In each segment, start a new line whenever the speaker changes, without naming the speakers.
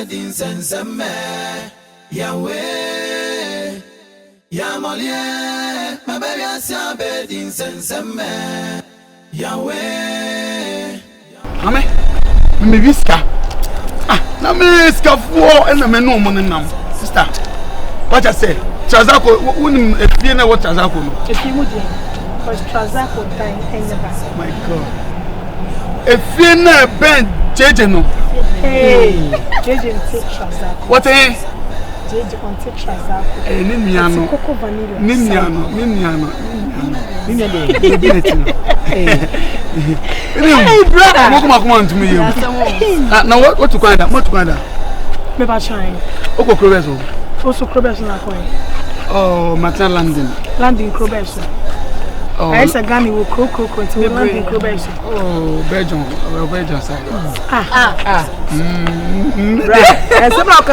bedin senseme Yahweh Yamolie my baby asia bedin senseme Yahweh
Ame me viska na me ska fo na me no mo nam sister what I say Trazako won efie na what Trazako no
efie mu dey because Trazako time eneba
my god efie na ben jeje no
hey jeje take Trazako
what eh
jeje on take Trazako
ni miano
coco vanilla
ni miano hey brother come on to me now what to find that
me ba shine
oko Krobeso
also Krobeso na coin
oh Martin landing
Krobeso I said Ghana will crow to landing Krobeso
oh Belgium side
right some of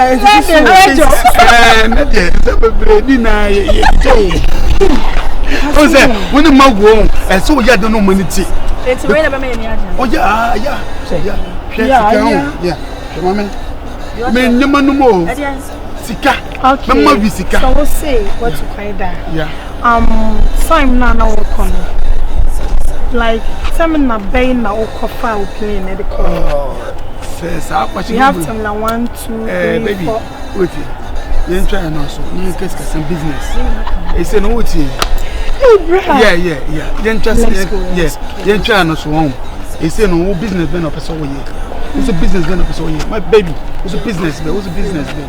oh say when the mag go so we don't know money tea
it's way na be me
oh yeah mama me nyama no mo sika mama bi sika
so we say what to find that time na work on like time na bay na okofa o play na the call
says
we have time na 1 2 3
baby
4
wait you try and also you can some business e say no what yeah you interested yes you try and also home e say no business ben of person we it's a business ben of person we my baby it's a business ben what's a business ben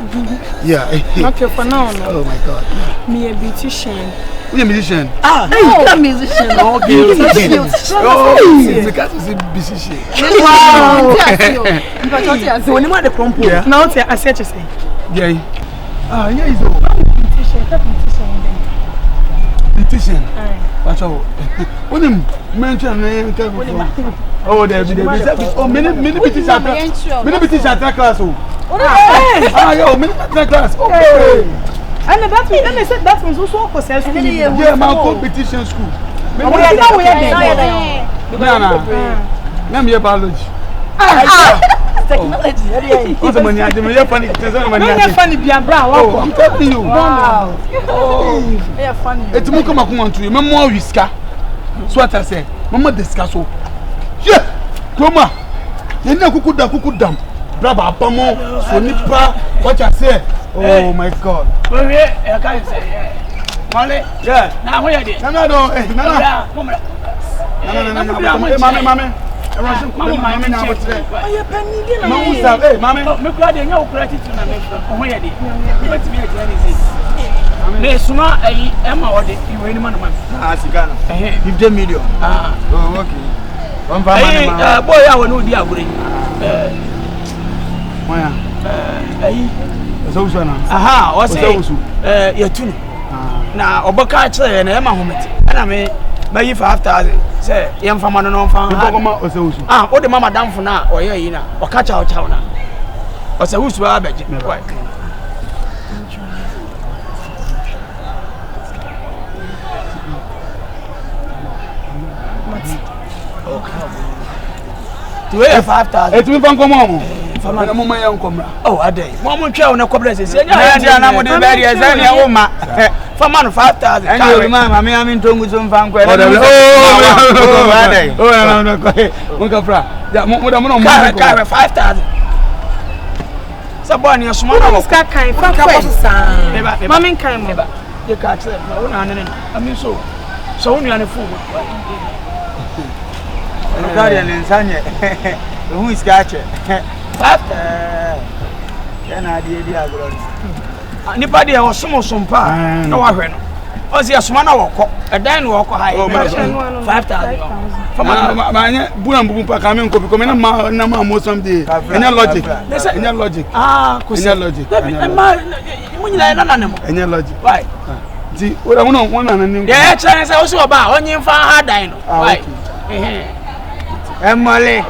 yeah
okay for now no.
Oh my god
me a beautician
you a musician
I'm a musician
okay because it's a musician
wow so when you the crumple now I said you say
yeah yeah is
beautician
Watch out. When you mention oh, there be oh, many beautician class. Oh, yo, many class. Okay.
And that means, and they said that means also for self.
Yeah, my competition school.
We are there.
I'm biology. Technology. What's the money? I'm funny. Oh, I'm telling you.
Wow. Oh, they are funny.
It's more come on to you. More whisker. So what I say, Mama discuss. Yeah, Kroma. You know kuku dam. Braba pamo. So nipa. What I say? Oh my God.
Well, I can't say. Molly.
Yeah.
Now where are they?
No. Mama. Mama na what say?
Oya penny na.
Mama say, hey, mama.
Me kura de nya okurati tu na me from. Where are they? But me at any say. Me suma ayi ema ode iwe ni man.
Sika na. 50 million. Oh, okay. One family.
Boy ya wonu di agure.
Moya.
Ayi.
So na.
Aha, o say. Yatunu. Na oboka kire na ema homete. Na me bayi 5000 say yem fama no fan ha o de mama damfo na oye yi na o ka chawo na o say husu abeje why to we 5000
et mi fan komo mo fama na mo ma yan komra
oh adai mo twa na kobra se nya ya na mo de bari e zani e wo ma fama no 5000
and you mama me am ntongu so mfan kwa oh adai oh na kwa mo ka fra ya mo no mo
ka 5000 sabani ya suma na wo
ka kai fa kwa
beba
mama kai mo
ye ka tse na wo na ne ami so wo nua ne fu mo
Guardian insanye. Who is catcher? Yana di agro.
Nipa de wo somo sompa na wa hwe no. O se asoma na wokọ. Edan no wokọ ha. 5000.
Fama anya buna mbubu pa ka me nkopi ko me na ma mo someday. Enya logic.
Ko
enya logic.
Ma mo nyina na nanem.
Enya logic.
Why?
Ti o da mo na nanem.
Yeah, chance say o se oba onyi fa ha dan no. Why?
Emole.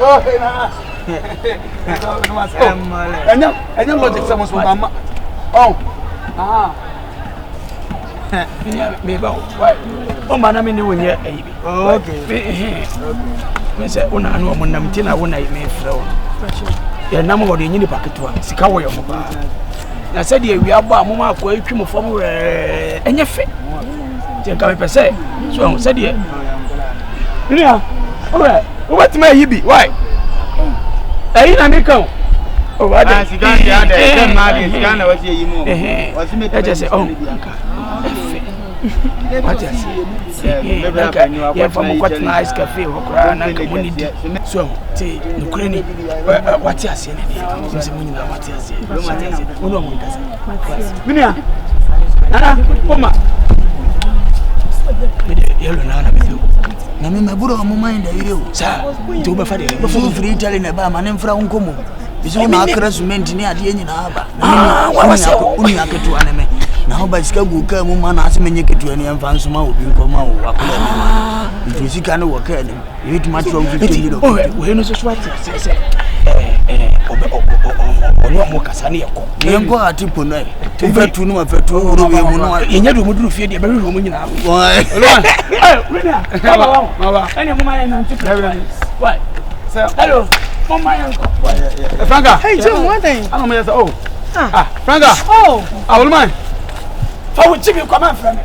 Emole. Enya logic say mo so ba ma. Oh.
Me ba why? O ma na me ni wonye ayi bi.
Okay.
Me say una anu o mo nam ti na wona me frɛ wo. ya nam ho de nyini paketwa sika wo yo mo ba na said ye wi abo amoma akwa etwi mo fam enye fe je ka me pese so said ye ria alright what my yibi why ayi na me kan oh what
sika ya de ma de sika na wasi yi mo wasi me
te say oh what is yeah from what nice cafe okra na community so ti nukure ni what is here ni se munyi na what is here uno mo kasa minia nana poma yelo na me
na me maburo mo mind ayire o
sa nti oba fa de
bo free Italy na ba ma ne mfra nkomo biso na akra cement ni ade nyina aba uni aketu aneme na ho ba sika gu ka mu ma na ase menye ketu ani emfa nso ma obi nkoma wo akola ni ma nti sika no wo ka ni you need to match 50 euro
we no so swat se ono mo kasa ne yeko
yenko atipo no tifatu no mafatu oro we mu no
yenya do mo duru fie de ba hwe mo nyina
why
rena baba ene mo ma na ntipo why hello mama yanko
Franka
Hey Jim, what thing?
I don't mean oh Franka
Oh,
I will mind
fa wo chibi kwa man from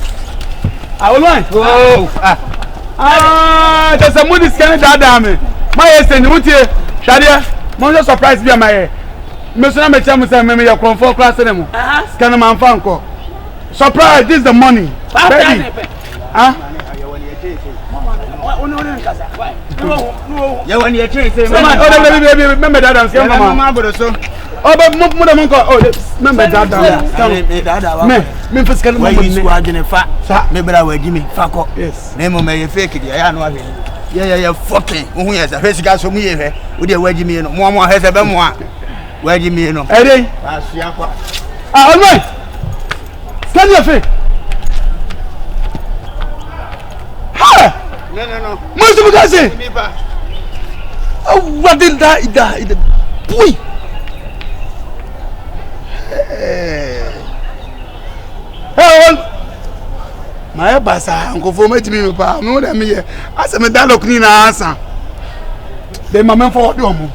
I will mind oh there's a moody scanning that damn my yes and wutie shadia mo just surprise be my me so na me tell me say me your comfort class them scan man fan ko surprise this is the money baby
ya wani ya ce sai
mama oh baby remember that dance mama
mama bodo so
oh but mo da mon ko oh remember that dance me fiscal
mo
money
ni swa gene fa me bra wa gimi fa ko
yes
na mo me ye fake dia ya no ahwe ya fucking ohun ya sa fiscal so mu ye hwe wo de wa gimi no mo he se be mo a wa gimi no
eh dey
asua kwa
all right stand your feet ha
no
Most of us say,
me ba
what did that? Boy. Hey, my basa, uncle for me to me, pa. No, that me. I said, me dialogue ni na answer. They my man for do mo.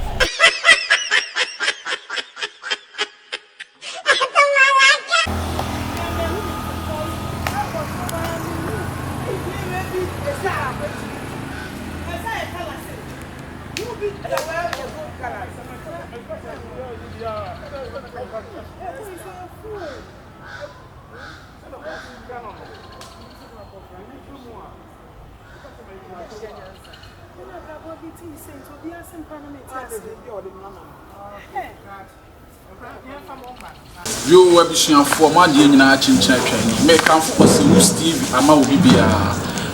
Yo abusua for ma de nyina chinchin atwan me kan for Steve ama obi bia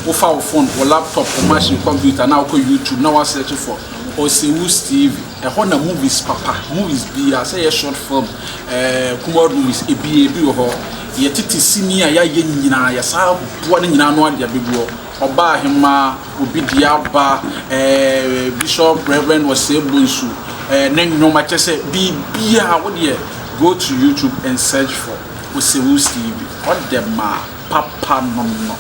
wo fa wo phone wo laptop wo machine computer na wo YouTube na wa search for Osewu Steve ho na movies papa movies bia say a short film kumod movies ebi ho ye titi senior ya ye nyina ya sa bo na nyina no ade abebuo oba ahema obi dia ba Bishop Reverend Osebunsu na nnoma chese bibia wo de go to YouTube and search for Osewu Steve. What the ma papa no